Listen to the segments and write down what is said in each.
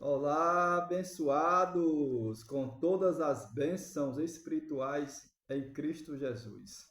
Olá, abençoados com todas as bênçãos espirituais em Cristo Jesus.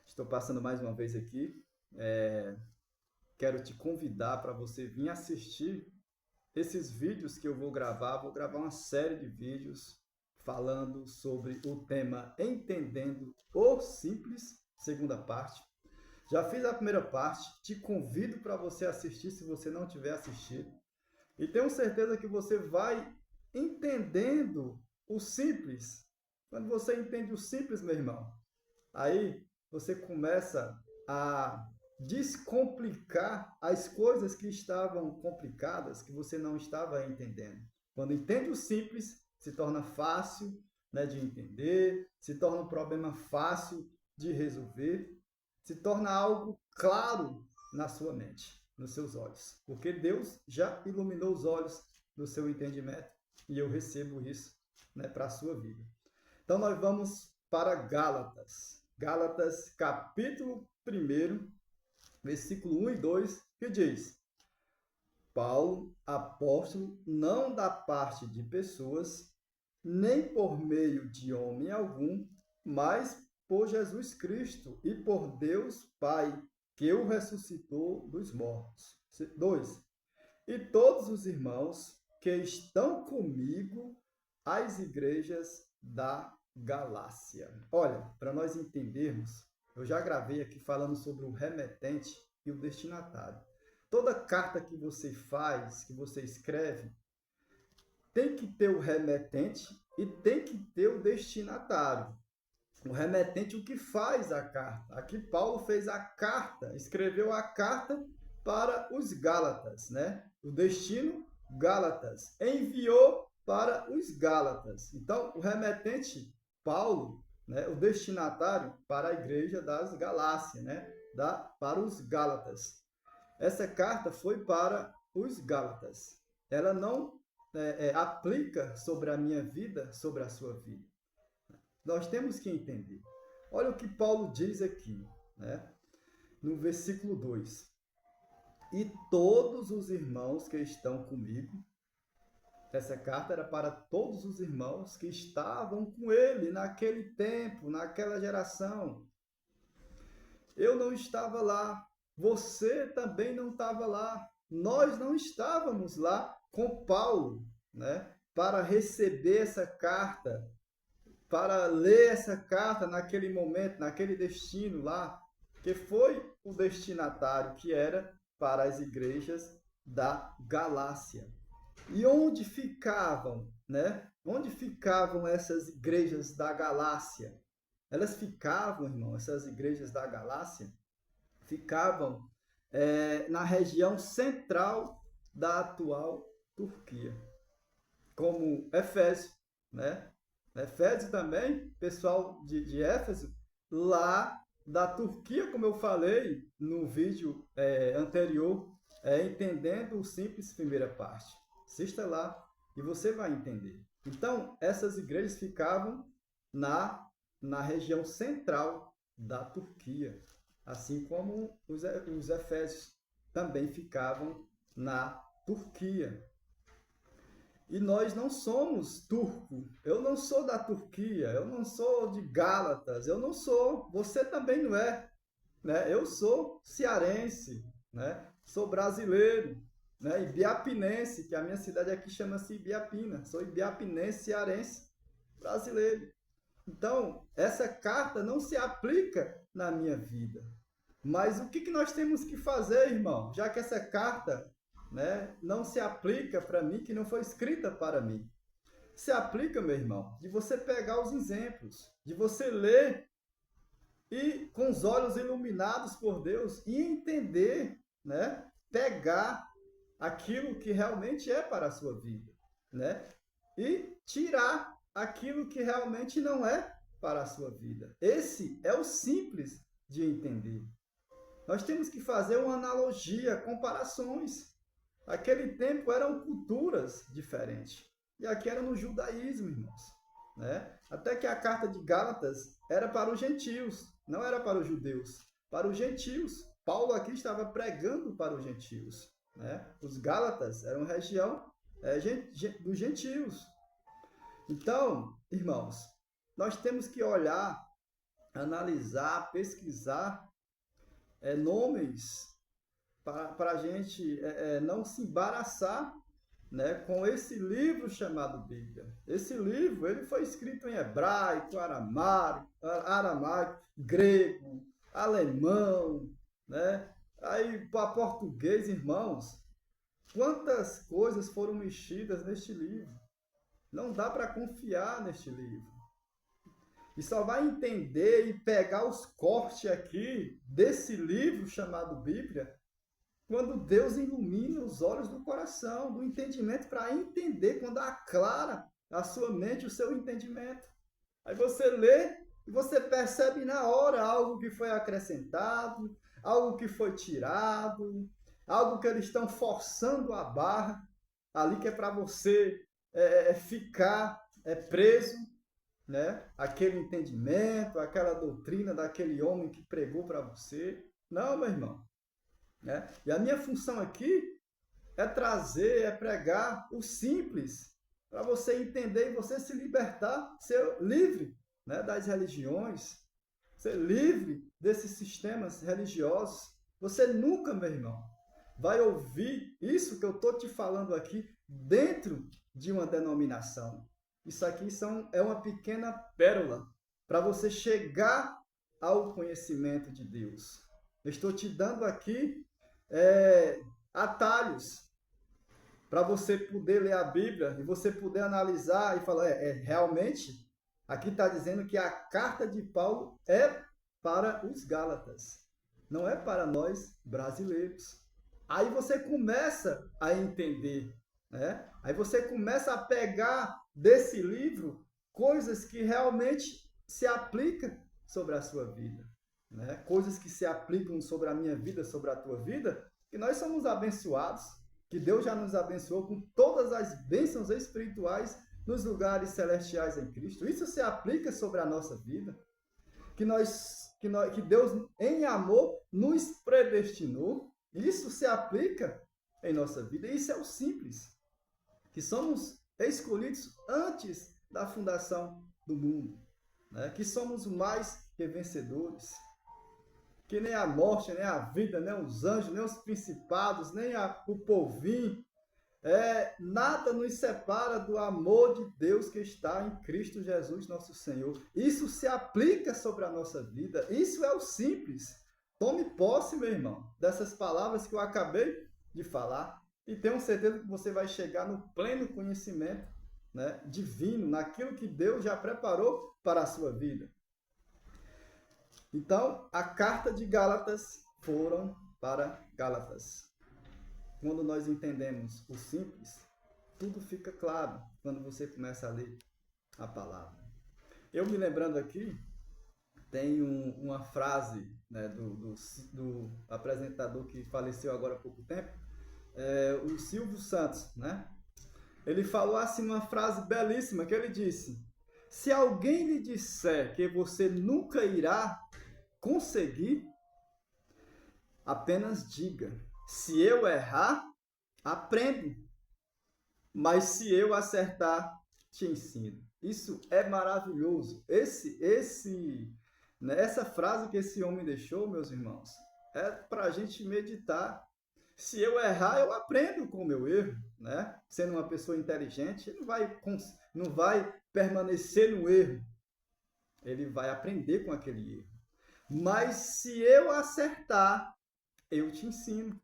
Estou passando mais uma vez aqui. É, Quero te convidar para você vir assistir esses vídeos que eu vou gravar. Vou gravar uma série de vídeos falando sobre o tema Entendendo o Simples, segunda parte. Já fiz a primeira parte, te convido para você assistir se você não tiver assistido. E tenho certeza que você vai entendendo o simples. Quando você entende o simples, meu irmão, aí você começa a descomplicar as coisas que estavam complicadas, que você não estava entendendo. Quando entende o simples, se torna fácil, né, de entender, se torna um problema fácil de resolver, se torna algo claro na sua mente, nos seus olhos. Porque Deus já iluminou os olhos do seu entendimento e eu recebo isso, né, para a sua vida. Então nós vamos para Gálatas. Gálatas, capítulo 1, versículo 1 e 2, que diz: Paulo, apóstolo, não da parte de pessoas, nem por meio de homem algum, mas por Jesus Cristo e por Deus Pai, que o ressuscitou dos mortos. 2. E todos os irmãos que estão comigo, as igrejas da Galácia. Olha, para nós entendermos, eu já gravei aqui falando sobre o remetente e o destinatário. Toda carta que você faz, que você escreve, tem que ter o remetente e tem que ter o destinatário. O remetente, o que faz a carta. Aqui Paulo fez a carta, escreveu a carta para os Gálatas, né? O destino, Gálatas. Enviou para os Gálatas. Então, o remetente, Paulo, né? O destinatário para a igreja das Galácias, né? Para os Gálatas. Essa carta foi para os Gálatas. Ela não aplica sobre a minha vida, sobre a sua vida. Nós temos que entender. Olha o que Paulo diz aqui, né? No versículo 2. E todos os irmãos que estão comigo, essa carta era para todos os irmãos que estavam com ele naquele tempo, naquela geração. Eu não estava lá, você também não estava lá, nós não estávamos lá com Paulo, né? Para receber essa carta, para ler essa carta naquele momento, naquele destino lá, que foi o destinatário que era para as igrejas da Galácia. E onde ficavam, né? Onde ficavam essas igrejas da Galácia? Elas ficavam, irmão, essas igrejas da Galácia, ficavam na região central da atual Turquia, como Efésio, né? Efésio também, pessoal de Éfeso, lá da Turquia, como eu falei no vídeo anterior, entendendo o simples primeira parte. Assista lá e você vai entender. Então, essas igrejas ficavam na região central da Turquia, assim como os Efésios também ficavam na Turquia. E nós não somos turco. Eu não sou da Turquia, eu não sou de Gálatas, eu não sou. Você também não é, né? Eu sou cearense, né? Sou brasileiro, né? Ibiapinense, que a minha cidade aqui chama-se Ibiapina. Sou ibiapinense, cearense, brasileiro. Então, essa carta não se aplica na minha vida. Mas o que nós temos que fazer, irmão? Já que essa carta, né, não se aplica para mim, que não foi escrita para mim. Se aplica, meu irmão, de você pegar os exemplos, de você ler e com os olhos iluminados por Deus e entender, né, pegar aquilo que realmente é para a sua vida, né? E tirar aquilo que realmente não é para a sua vida. Esse é o simples de entender. Nós temos que fazer uma analogia, comparações. Naquele tempo eram culturas diferentes. E aqui era no judaísmo, irmãos. Né? Até que a carta de Gálatas era para os gentios, não era para os judeus, para os gentios. Paulo aqui estava pregando para os gentios. Né? Os Gálatas eram região dos gentios. Então, irmãos, nós temos que olhar, analisar, pesquisar nomes para a gente não se embaraçar, né, com esse livro chamado Bíblia. Esse livro ele foi escrito em hebraico, aramaico, grego, alemão, né? Aí para português, irmãos, quantas coisas foram mexidas neste livro? Não dá para confiar neste livro. E só vai entender e pegar os cortes aqui desse livro chamado Bíblia quando Deus ilumina os olhos do coração, do entendimento, para entender, quando aclara a sua mente, o seu entendimento. Aí você lê e você percebe na hora algo que foi acrescentado, algo que foi tirado, algo que eles estão forçando a barra, ali que é para você ficar preso, né? Aquele entendimento, aquela doutrina daquele homem que pregou para você. Não, meu irmão. Né? E a minha função aqui é trazer, é pregar o simples, para você entender e você se libertar, ser livre, né, das religiões, ser livre desses sistemas religiosos. Você nunca, meu irmão, vai ouvir isso que eu estou te falando aqui dentro de uma denominação. Isso aqui é uma pequena pérola para você chegar ao conhecimento de Deus. Eu estou te dando aqui atalhos para você poder ler a Bíblia e você poder analisar e falar, realmente, aqui está dizendo que a carta de Paulo é para os Gálatas, não é para nós brasileiros. Aí você começa a entender, né? Aí você começa a pegar desse livro coisas que realmente se aplicam sobre a sua vida. Né? Coisas que se aplicam sobre a minha vida, sobre a tua vida, que nós somos abençoados, que Deus já nos abençoou com todas as bênçãos espirituais nos lugares celestiais em Cristo. Isso se aplica sobre a nossa vida, que Deus em amor nos predestinou. Isso se aplica em nossa vida. Isso é o simples, que somos escolhidos antes da fundação do mundo, né? Que somos mais que vencedores. Que nem a morte, nem a vida, nem os anjos, nem os principados, nem o povinho, nada nos separa do amor de Deus que está em Cristo Jesus, nosso Senhor. Isso se aplica sobre a nossa vida. Isso é o simples. Tome posse, meu irmão, dessas palavras que eu acabei de falar e tenho certeza que você vai chegar no pleno conhecimento, né, divino, naquilo que Deus já preparou para a sua vida. Então, a carta de Gálatas foram para Gálatas. Quando nós entendemos o simples, tudo fica claro quando você começa a ler a palavra. Eu me lembrando aqui, tem uma frase, né, do apresentador que faleceu agora há pouco tempo, o Silvio Santos, né? Ele falou assim uma frase belíssima que ele disse: se alguém lhe disser que você nunca irá conseguir, apenas diga: se eu errar, aprendo, mas se eu acertar, te ensino. Isso é maravilhoso. Essa frase que esse homem deixou, meus irmãos, é para a gente meditar. Se eu errar, eu aprendo com o meu erro, né? Sendo uma pessoa inteligente, não vai permanecer no erro. Ele vai aprender com aquele erro. Mas se eu acertar, eu te ensino.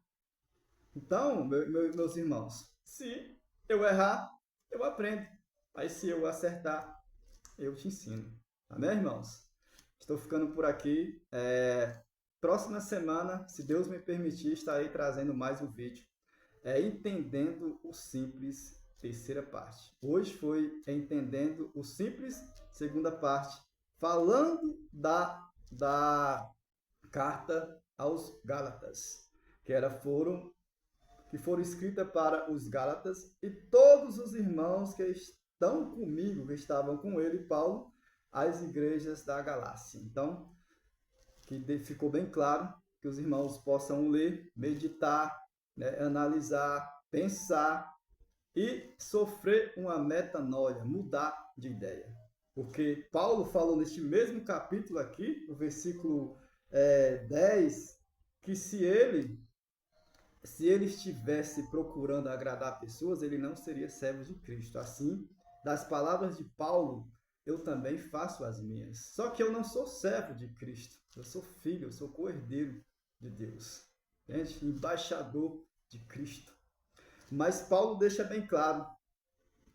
Então, meus irmãos, se eu errar, eu aprendo. Mas se eu acertar, eu te ensino. Amém, irmãos? Estou ficando por aqui. Próxima semana, se Deus me permitir, estarei trazendo mais um vídeo. Entendendo o simples, terceira parte. Hoje foi Entendendo o Simples, segunda parte. Falando da carta aos Gálatas, que foram escritas para os Gálatas e todos os irmãos que estão comigo, que estavam com ele, Paulo, as igrejas da Galácia. Então, que ficou bem claro, que os irmãos possam ler, meditar, né, analisar, pensar e sofrer uma metanoia, mudar de ideia. Porque Paulo falou neste mesmo capítulo aqui, no versículo 10, que se ele estivesse procurando agradar pessoas, ele não seria servo de Cristo. Assim, das palavras de Paulo, eu também faço as minhas. Só que eu não sou servo de Cristo. Eu sou filho, eu sou co-herdeiro de Deus. Entende? Embaixador de Cristo. Mas Paulo deixa bem claro,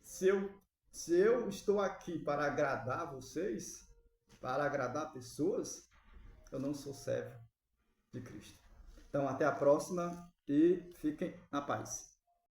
se eu estou aqui para agradar vocês, para agradar pessoas, eu não sou servo de Cristo. Então, até a próxima e fiquem na paz.